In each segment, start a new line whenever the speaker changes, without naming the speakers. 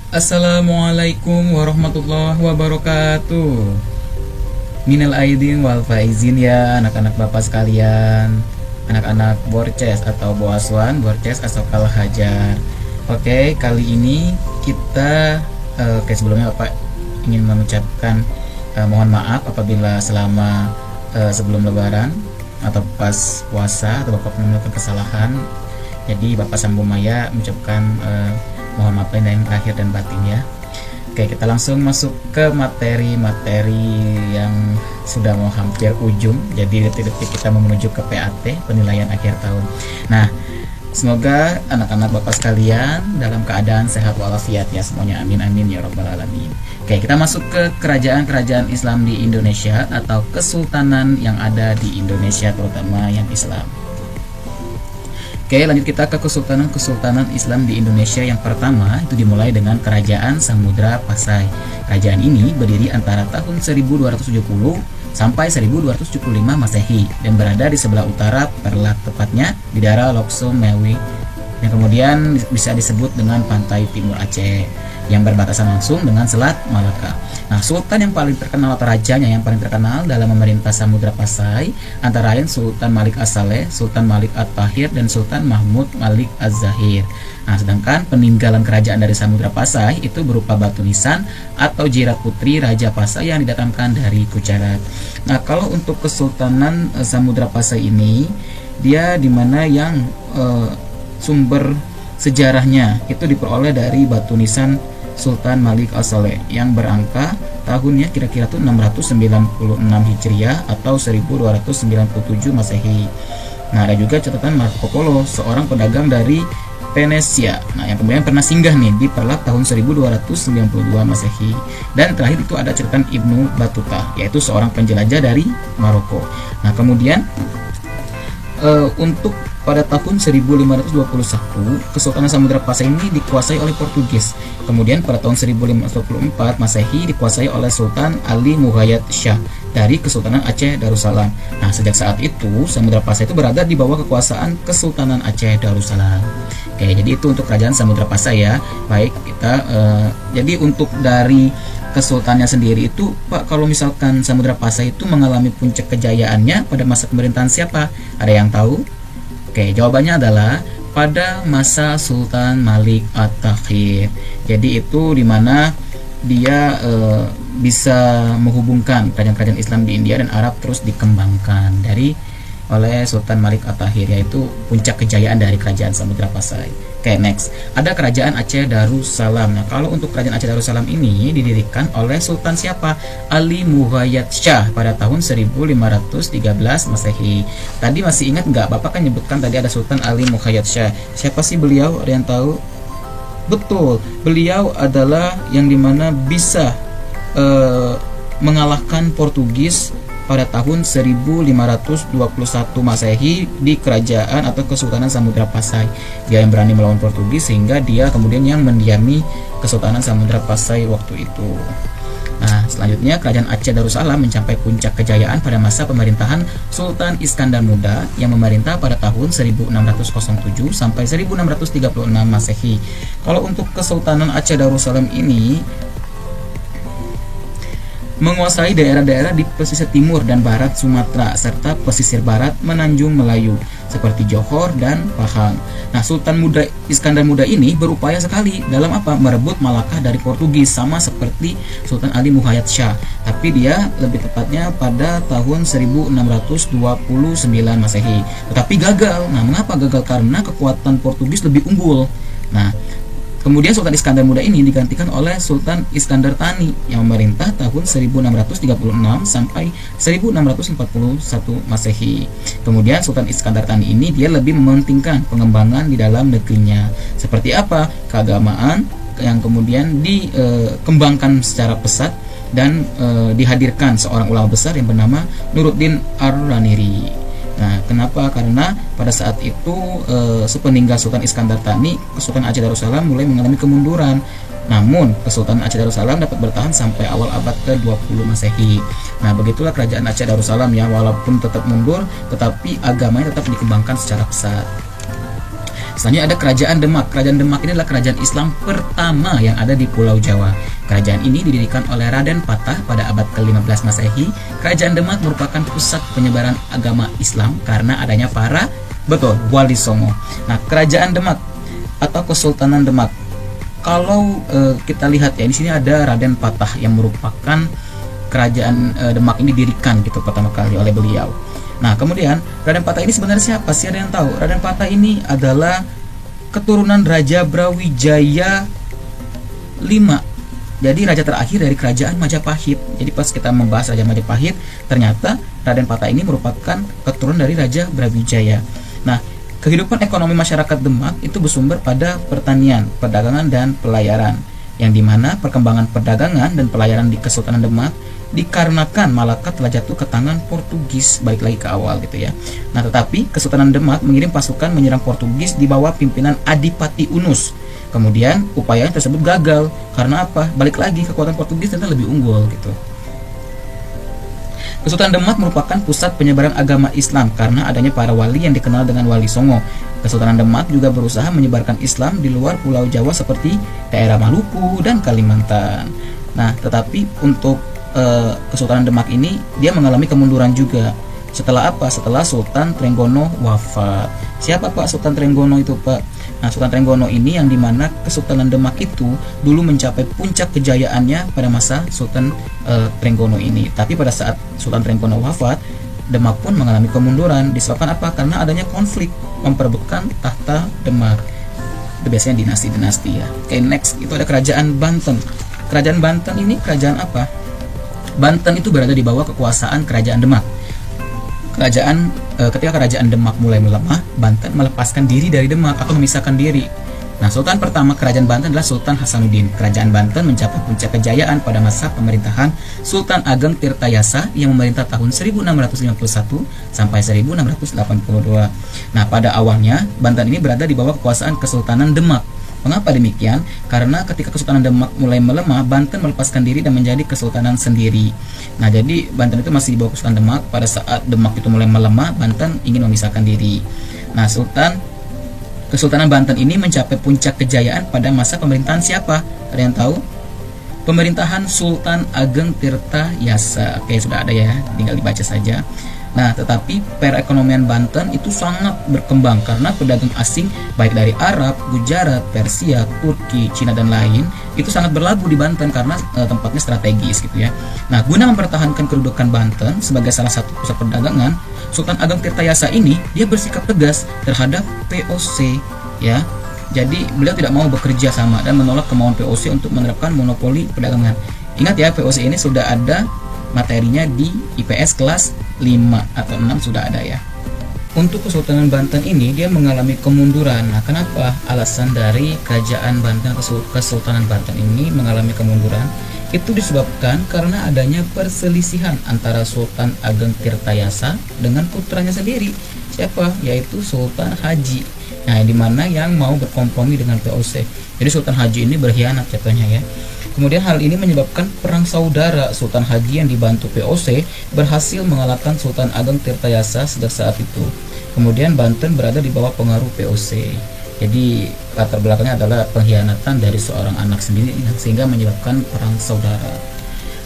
Assalamualaikum warahmatullahi wabarakatuh. Minal aidin wal faizin ya anak-anak bapak sekalian, anak-anak borces atau boaswan, borces asokal hajar. Oke, kali ini kita kayak sebelumnya bapak ingin mengucapkan mohon maaf apabila selama sebelum lebaran atau pas puasa atau bapak melakukan kesalahan. Jadi bapak Sambu Maya mengucapkan mohon maaf yang lahir dan batin ya. Oke, kita langsung masuk ke materi-materi yang sudah mau hampir ujung. Jadi detik-detik kita mau menuju ke PAT, penilaian akhir tahun. Nah, semoga anak-anak bapak sekalian dalam keadaan sehat walafiat ya semuanya, amin amin ya rabbal alamin. Oke, kita masuk ke kerajaan-kerajaan Islam di Indonesia atau kesultanan yang ada di Indonesia terutama yang Islam. Oke, lanjut kita ke kesultanan Islam di Indonesia. Yang pertama itu dimulai dengan Kerajaan Samudra Pasai. Kerajaan ini berdiri antara tahun 1270 sampai 1275 Masehi dan berada di sebelah utara Perlak, tepatnya di daerah Lhokseup Mewi, yang kemudian bisa disebut dengan Pantai Timur Aceh yang berbatasan langsung dengan Selat Malaka. Nah, sultan yang paling terkenal atau rajanya yang paling terkenal dalam memerintah Samudra Pasai antara lain Sultan Malik As-Saleh, Sultan Malik At-Tahir, dan Sultan Mahmud Malik Az-Zahir. Nah, sedangkan peninggalan kerajaan dari Samudra Pasai itu berupa batu nisan atau jirat putri Raja Pasai yang didatangkan dari Gujarat. Nah, kalau untuk Kesultanan Samudra Pasai ini, dia dimana yang sumber sejarahnya itu diperoleh dari batu nisan Sultan Malik As-Saleh yang berangka tahunnya kira-kira tuh 696 Hijriah atau 1297 Masehi. Nah, ada juga catatan Marco Polo, seorang pedagang dari Venesia. Nah, yang kemudian pernah singgah nih di Perlak tahun 1292 Masehi. Dan terakhir itu ada catatan Ibnu Battuta, yaitu seorang penjelajah dari Maroko. Nah, kemudian untuk pada tahun 1521 Kesultanan Samudra Pasai ini dikuasai oleh Portugis. Kemudian pada tahun 1524 Masehi dikuasai oleh Sultan Ali Muhayyad Shah dari Kesultanan Aceh Darussalam. Nah, sejak saat itu Samudra Pasai itu berada di bawah kekuasaan Kesultanan Aceh Darussalam. Oke, jadi itu untuk kerajaan Samudra Pasai ya. Baik, kita jadi untuk dari kesultannya sendiri itu, Pak, kalau misalkan Samudra Pasai itu mengalami puncak kejayaannya pada masa pemerintahan siapa? Ada yang tahu? Oke, jawabannya adalah pada masa Sultan Malik At-Tahir. Jadi itu dimana dia bisa menghubungkan kerajaan-kerajaan Islam di India dan Arab terus dikembangkan oleh Sultan Malik At-Tahir, yaitu puncak kejayaan dari kerajaan Samudra Pasai. Oke, next. Ada kerajaan Aceh Darussalam. Nah, kalau untuk kerajaan Aceh Darussalam ini didirikan oleh Sultan siapa? Ali Muhayyad Shah pada tahun 1513 Masehi. Tadi masih ingat nggak? Bapak kan nyebutkan tadi ada Sultan Ali Muhayyad Shah. Siapa sih beliau? Ada yang tahu? Betul, beliau adalah yang dimana bisa mengalahkan Portugis pada tahun 1521 Masehi di kerajaan atau Kesultanan Samudra Pasai. Dia yang berani melawan Portugis sehingga dia kemudian yang mendiami Kesultanan Samudra Pasai waktu itu. Nah, selanjutnya kerajaan Aceh Darussalam mencapai puncak kejayaan pada masa pemerintahan Sultan Iskandar Muda yang memerintah pada tahun 1607 sampai 1636 Masehi. Kalau untuk Kesultanan Aceh Darussalam ini menguasai daerah-daerah di pesisir timur dan barat Sumatera serta pesisir barat Menanjung Melayu seperti Johor dan Pahang. Nah, Sultan Muda Iskandar Muda ini berupaya sekali dalam merebut Malaka dari Portugis, sama seperti Sultan Ali Muhayyad Shah, tapi dia lebih tepatnya pada tahun 1629 Masehi. Tetapi gagal. Nah, mengapa gagal? Karena kekuatan Portugis lebih unggul. Nah, kemudian Sultan Iskandar Muda ini digantikan oleh Sultan Iskandar Thani yang memerintah tahun 1636 sampai 1641 Masehi. Kemudian Sultan Iskandar Thani ini dia lebih mementingkan pengembangan di dalam negerinya. Seperti apa? Keagamaan yang kemudian dikembangkan secara pesat dan dihadirkan seorang ulama besar yang bernama Nuruddin Ar-Raniri. Nah, kenapa? Karena pada saat itu sepeninggal Sultan Iskandar Thani, Kesultanan Aceh Darussalam mulai mengalami kemunduran. Namun, Kesultanan Aceh Darussalam dapat bertahan sampai awal abad ke-20 Masehi. Nah, begitulah kerajaan Aceh Darussalam ya, walaupun tetap mundur, tetapi agamanya tetap dikembangkan secara pesat. Selanjutnya ada Kerajaan Demak. Kerajaan Demak ini adalah kerajaan Islam pertama yang ada di Pulau Jawa. Kerajaan ini didirikan oleh Raden Patah pada abad ke-15 Masehi. Kerajaan Demak merupakan pusat penyebaran agama Islam karena adanya para Wali Songo. Nah, Kerajaan Demak atau Kesultanan Demak. Kalau kita lihat ya, di sini ada Raden Patah yang merupakan kerajaan Demak ini didirikan gitu pertama kali oleh beliau. Nah, kemudian Raden Patah ini sebenarnya siapa sih? Ada yang tahu? Raden Patah ini adalah keturunan Raja Brawijaya V. Jadi raja terakhir dari kerajaan Majapahit. Jadi pas kita membahas Raja Majapahit, ternyata Raden Patah ini merupakan keturunan dari Raja Brawijaya. Nah, kehidupan ekonomi masyarakat Demak itu bersumber pada pertanian, perdagangan, dan pelayaran. Yang dimana perkembangan perdagangan dan pelayaran di Kesultanan Demak dikarenakan Malaka telah jatuh ke tangan Portugis, balik lagi ke awal gitu ya. Nah, tetapi Kesultanan Demak mengirim pasukan menyerang Portugis di bawah pimpinan Adipati Unus. Kemudian upaya tersebut gagal karena apa? Balik lagi, kekuatan Portugis ternyata lebih unggul gitu. Kesultanan Demak merupakan pusat penyebaran agama Islam karena adanya para wali yang dikenal dengan Wali Songo. Kesultanan Demak juga berusaha menyebarkan Islam di luar Pulau Jawa seperti daerah Maluku dan Kalimantan. Nah, tetapi untuk Kesultanan Demak ini dia mengalami kemunduran juga. Setelah apa? Setelah Sultan Trenggono wafat. Siapa Pak Sultan Trenggono itu, Pak? Nah, Sultan Trenggono ini yang dimana Kesultanan Demak itu dulu mencapai puncak kejayaannya pada masa Sultan Trenggono ini. Tapi pada saat Sultan Trenggono wafat, Demak pun mengalami kemunduran. Disebabkan apa? Karena adanya konflik memperebutkan tahta Demak. Itu biasanya dinasti-dinasti ya. Oke, next itu ada Kerajaan Banten. Kerajaan Banten ini kerajaan apa? Banten itu berada di bawah kekuasaan Kerajaan Demak. Ketika Kerajaan Demak mulai melemah, Banten melepaskan diri dari Demak atau memisahkan diri. Nah, Sultan pertama Kerajaan Banten adalah Sultan Hasanuddin. Kerajaan Banten mencapai puncak kejayaan pada masa pemerintahan Sultan Ageng Tirtayasa yang memerintah tahun 1651 sampai 1682. Nah, pada awalnya Banten ini berada di bawah kekuasaan Kesultanan Demak. Mengapa demikian? Karena ketika Kesultanan Demak mulai melemah, Banten melepaskan diri dan menjadi kesultanan sendiri. Nah, jadi Banten itu masih di bawah Kesultanan Demak. Pada saat Demak itu mulai melemah, Banten ingin memisahkan diri. Nah, Kesultanan Banten ini mencapai puncak kejayaan pada masa pemerintahan siapa? Ada yang tahu? Pemerintahan Sultan Ageng Tirtayasa. Oke, sudah ada ya, tinggal dibaca saja. Nah, tetapi perekonomian Banten itu sangat berkembang karena pedagang asing baik dari Arab, Gujarat, Persia, Turki, Cina dan lain itu sangat berlabuh di Banten karena tempatnya strategis gitu ya. Nah, guna mempertahankan kedudukan Banten sebagai salah satu pusat perdagangan, Sultan Ageng Tirtayasa ini dia bersikap tegas terhadap VOC ya. Jadi beliau tidak mau bekerja sama dan menolak kemauan VOC untuk menerapkan monopoli perdagangan. Ingat ya, VOC ini sudah ada materinya di IPS kelas 5 atau 6 sudah ada ya. Untuk Kesultanan Banten ini dia mengalami kemunduran. Nah, kenapa alasan dari Kerajaan Banten Kesultanan Banten ini mengalami kemunduran? Itu disebabkan karena adanya perselisihan antara Sultan Ageng Tirtayasa dengan putranya sendiri. Siapa? Yaitu Sultan Haji. Nah, dimana yang mau berkompromi dengan VOC. Jadi Sultan Haji ini berkhianat contohnya ya. Kemudian hal ini menyebabkan perang saudara. Sultan Haji yang dibantu VOC berhasil mengalahkan Sultan Ageng Tirtayasa sejak saat itu. Kemudian Banten berada di bawah pengaruh VOC. Jadi latar belakangnya adalah pengkhianatan dari seorang anak sendiri sehingga menyebabkan perang saudara.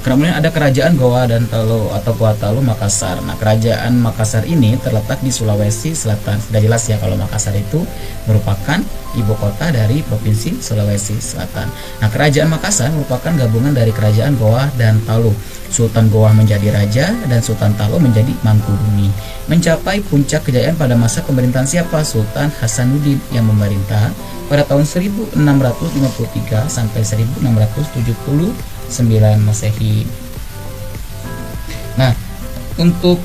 Kemudian ada Kerajaan Goa dan Talo atau Goa Talo Makassar. Nah, Kerajaan Makassar ini terletak di Sulawesi Selatan. Sudah jelas ya kalau Makassar itu merupakan ibu kota dari Provinsi Sulawesi Selatan. Nah, Kerajaan Makassar merupakan gabungan dari Kerajaan Goa dan Talo. Sultan Goa menjadi raja dan Sultan Talo menjadi mangku-bumi. Mencapai puncak kejayaan pada masa pemerintahan siapa? Sultan Hasanuddin yang memerintah pada tahun 1653 sampai 1679 Masehi. Nah, untuk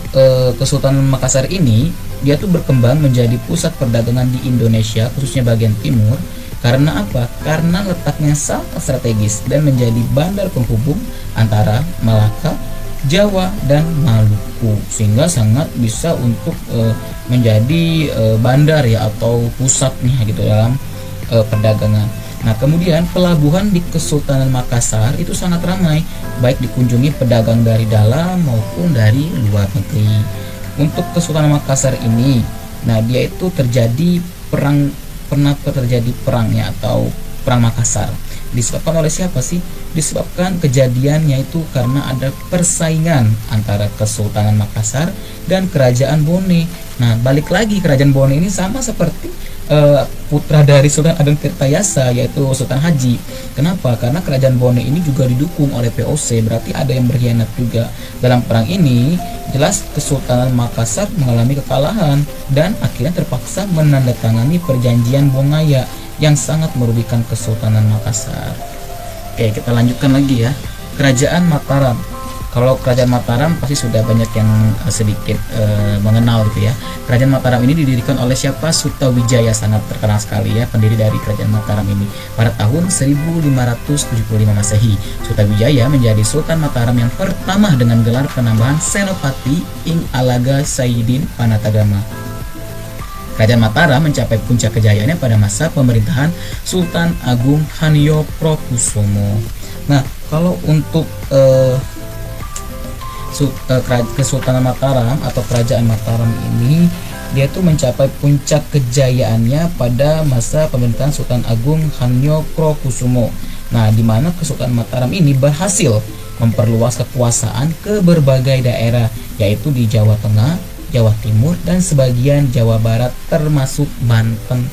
Kesultanan Makassar ini dia tuh berkembang menjadi pusat perdagangan di Indonesia khususnya bagian timur. Karena apa? Karena letaknya sangat strategis dan menjadi bandar penghubung antara Malaka, Jawa dan Maluku, sehingga sangat bisa untuk menjadi bandar ya atau pusatnya gitu dalam perdagangan. Nah, kemudian pelabuhan di Kesultanan Makassar itu sangat ramai, baik dikunjungi pedagang dari dalam maupun dari luar negeri. Untuk Kesultanan Makassar ini, nah dia itu terjadi perang pernah terjadi perangnya atau perang Makassar. Disebabkan oleh siapa sih? Disebabkan kejadiannya itu karena ada persaingan antara Kesultanan Makassar dan Kerajaan Bone. Nah, balik lagi, Kerajaan Bone ini sama seperti putra dari Sultan Ageng Tirtayasa, yaitu Sultan Haji. Kenapa? Karena Kerajaan Bone ini juga didukung oleh POC, berarti ada yang berkhianat juga. Dalam perang ini, jelas Kesultanan Makassar mengalami kekalahan dan akhirnya terpaksa menandatangani Perjanjian Bongaya yang sangat merugikan Kesultanan Makassar. Oke, kita lanjutkan lagi ya. Kerajaan Mataram. Kalau Kerajaan Mataram pasti sudah banyak yang sedikit mengenal gitu ya. Kerajaan Mataram ini didirikan oleh siapa? Sutawijaya, sangat terkenal sekali ya, pendiri dari Kerajaan Mataram ini. Pada tahun 1575 Masehi, Sutawijaya menjadi Sultan Mataram yang pertama dengan gelar penambahan Senopati ing Alaga Sayyidin Panatagama. Kerajaan Mataram mencapai puncak kejayaannya pada masa pemerintahan Sultan Agung Hanyo-Prokusumo. Nah, kalau untuk Kesultanan Mataram atau Kerajaan Mataram ini, dia tuh mencapai puncak kejayaannya pada masa pemerintahan Sultan Agung Hanyo-Prokusumo. Nah, di mana Kesultanan Mataram ini berhasil memperluas kekuasaan ke berbagai daerah, yaitu di Jawa Tengah, Jawa Timur, dan sebagian Jawa Barat termasuk Banten.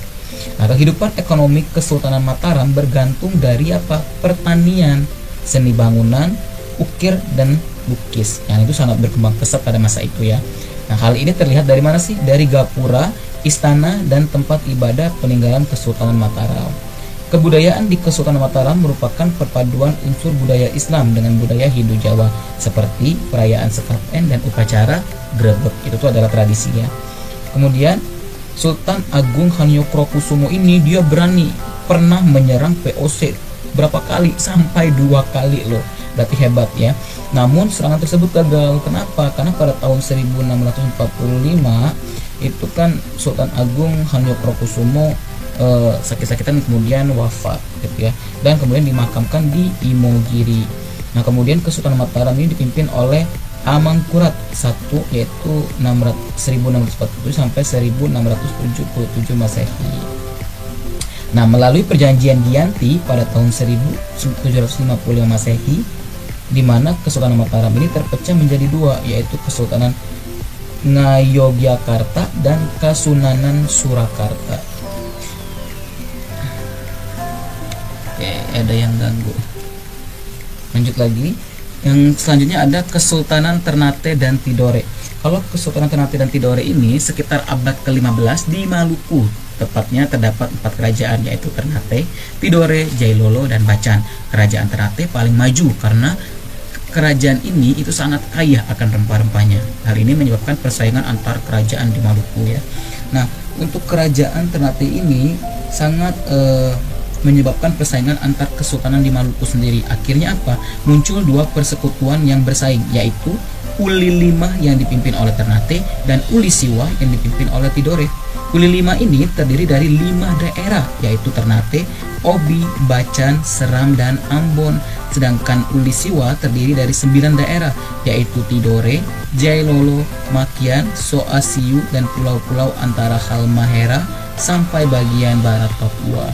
Nah, kehidupan ekonomi Kesultanan Mataram bergantung dari apa? Pertanian, seni bangunan, ukir, dan lukis. Yang itu sangat berkembang pesat pada masa itu ya. Nah, hal ini terlihat dari mana sih? Dari gapura, istana, dan tempat ibadah peninggalan Kesultanan Mataram. Kebudayaan di Kesultanan Mataram merupakan perpaduan unsur budaya Islam dengan budaya Hindu Jawa, seperti perayaan sekaten dan upacara grebek. Itu tuh adalah tradisinya. Kemudian Sultan Agung Hanyo-Prokusumo ini dia pernah menyerang POC berapa kali? Sampai 2 kali loh. Berarti hebat ya. Namun serangan tersebut gagal. Kenapa? Karena pada tahun 1645 itu kan Sultan Agung Hanyo-Prokusumo sakit-sakitan kemudian wafat gitu ya, dan kemudian dimakamkan di Imogiri. Nah, kemudian Kesultanan Mataram ini dipimpin oleh Amangkurat I, yaitu 1647 sampai 1677 Masehi. Nah, melalui perjanjian Giyanti pada tahun 1755 Masehi, di mana Kesultanan Mataram ini terpecah menjadi 2, yaitu Kesultanan Ngayogyakarta dan Kasunanan Surakarta. Oke, ada yang ganggu. Lanjut lagi. Yang selanjutnya ada Kesultanan Ternate dan Tidore. Kalau Kesultanan Ternate dan Tidore ini sekitar abad ke-15 di Maluku. Tepatnya terdapat 4 kerajaan, yaitu Ternate, Tidore, Jailolo, dan Bacan. Kerajaan Ternate paling maju karena kerajaan ini itu sangat kaya akan rempah-rempahnya. Hal ini menyebabkan persaingan antar kerajaan di Maluku ya. Nah, untuk kerajaan Ternate ini sangat menyebabkan persaingan antar kesultanan di Maluku sendiri. Akhirnya apa? Muncul 2 persekutuan yang bersaing, yaitu Uli Lima yang dipimpin oleh Ternate dan Uli Siwa yang dipimpin oleh Tidore. Uli Lima ini terdiri dari 5 daerah, yaitu Ternate, Obi, Bacan, Seram, dan Ambon. Sedangkan Uli Siwa terdiri dari 9 daerah, yaitu Tidore, Jailolo, Makian, Soasiu, dan pulau-pulau antara Halmahera sampai bagian barat Papua.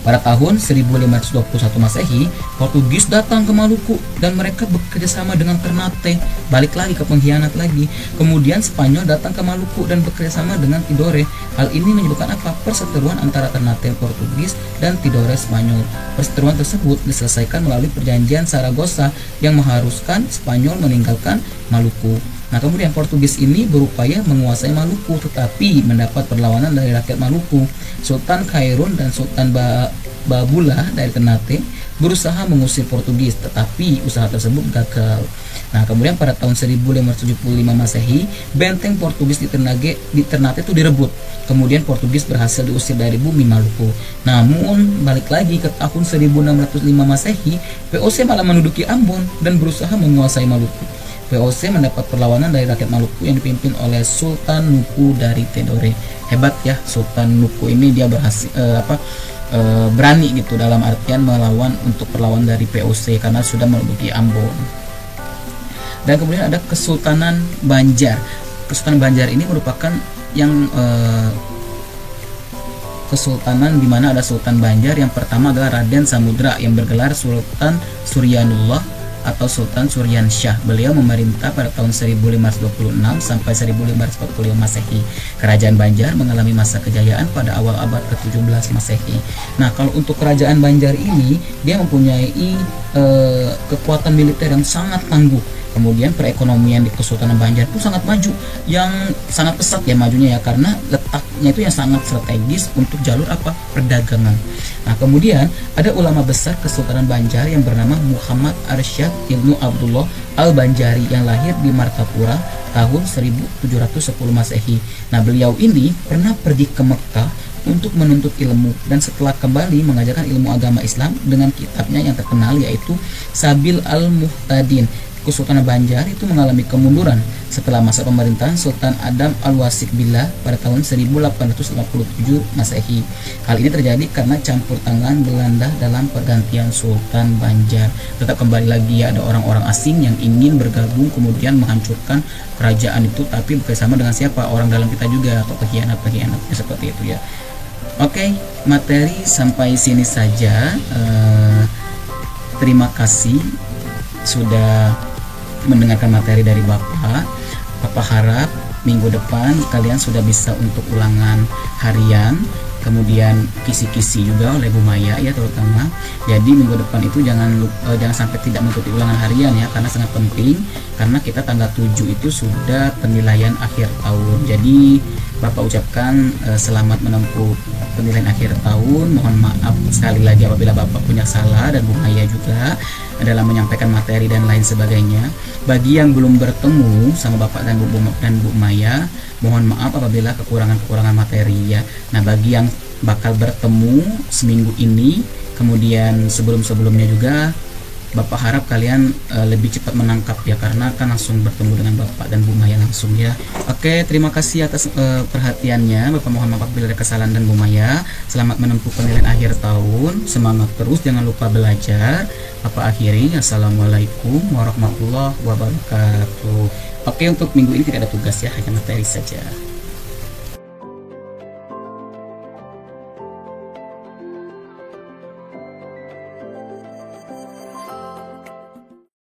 Pada tahun 1521 Masehi, Portugis datang ke Maluku dan mereka bekerja sama dengan Ternate. Balik lagi ke pengkhianat lagi. Kemudian Spanyol datang ke Maluku dan bekerja sama dengan Tidore. Hal ini menyebabkan apa? Perseteruan antara Ternate Portugis dan Tidore Spanyol. Perseteruan tersebut diselesaikan melalui perjanjian Saragossa yang mengharuskan Spanyol meninggalkan Maluku. Nah, kemudian Portugis ini berupaya menguasai Maluku, tetapi mendapat perlawanan dari rakyat Maluku. Sultan Khairun dan Sultan Babula dari Ternate berusaha mengusir Portugis, tetapi usaha tersebut gagal. Nah, kemudian pada tahun 1575 Masehi, benteng Portugis di Ternate itu direbut. Kemudian Portugis berhasil diusir dari bumi Maluku. Namun, balik lagi ke tahun 1605 Masehi, POC malah menduduki Ambon dan berusaha menguasai Maluku. POC mendapat perlawanan dari rakyat Maluku yang dipimpin oleh Sultan Nuku dari Tidore. Hebat ya, Sultan Nuku ini dia berhasil berani gitu, dalam artian melawan untuk perlawan dari POC karena sudah menduduki Ambon. Dan kemudian ada Kesultanan Banjar. Kesultanan Banjar ini merupakan yang kesultanan di mana ada Sultan Banjar. Yang pertama adalah Raden Samudra yang bergelar Sultan Suryanullah atau Sultan Suryansyah. Beliau memerintah pada tahun 1526 sampai 1545 Masehi. Kerajaan Banjar mengalami masa kejayaan pada awal abad ke-17 Masehi. Nah, kalau untuk kerajaan Banjar ini, dia mempunyai kekuatan militer yang sangat tangguh. Kemudian perekonomian di Kesultanan Banjar itu sangat maju, yang sangat pesat ya majunya ya, karena letaknya itu yang sangat strategis untuk jalur apa? Perdagangan. Nah, kemudian ada ulama besar Kesultanan Banjar yang bernama Muhammad Arsyad Ibnu Abdullah Al-Banjari yang lahir di Martapura tahun 1710 Masehi. Nah, beliau ini pernah pergi ke Mekah untuk menuntut ilmu, dan setelah kembali mengajarkan ilmu agama Islam dengan kitabnya yang terkenal yaitu Sabil Al-Muhtadin. Kesultanan Banjar itu mengalami kemunduran setelah masa pemerintahan Sultan Adam Al-Wasik Billah pada tahun 1857 Masehi. Hal ini terjadi karena campur tangan Belanda dalam pergantian Sultan Banjar. Tetap kembali lagi ya, ada orang-orang asing yang ingin bergabung kemudian menghancurkan kerajaan itu, tapi bersama dengan siapa? Orang dalam kita juga, atau pengkhianat-pengkhianatnya seperti itu ya. Oke, materi sampai sini saja. Terima kasih sudah mendengarkan materi dari Bapak. Bapak harap minggu depan kalian sudah bisa untuk ulangan harian, kemudian kisi-kisi juga oleh Bu Maya ya terutama. Jadi minggu depan itu jangan sampai tidak mengikuti ulangan harian ya, karena sangat penting, karena kita tanggal 7 itu sudah penilaian akhir tahun. Jadi Bapak ucapkan selamat menempuh penilaian akhir tahun. Mohon maaf sekali lagi apabila Bapak punya salah, dan Bu Maya juga dalam menyampaikan materi dan lain sebagainya. Bagi yang belum bertemu sama Bapak dan Bu Maya, mohon maaf apabila kekurangan materi ya. Nah, bagi yang bakal bertemu seminggu ini, kemudian sebelum-sebelumnya juga, Bapak harap kalian lebih cepat menangkap ya, karena akan langsung bertemu dengan Bapak dan Bu Maya langsung ya. Oke, terima kasih atas perhatiannya. Bapak mohon maaf bila ada kesalahan, dan Bu Maya selamat menempuh penilaian akhir tahun. Semangat terus, jangan lupa belajar. Bapak akhiri, assalamualaikum warahmatullahi wabarakatuh. Oke, untuk minggu ini tidak ada tugas ya, hanya materi saja.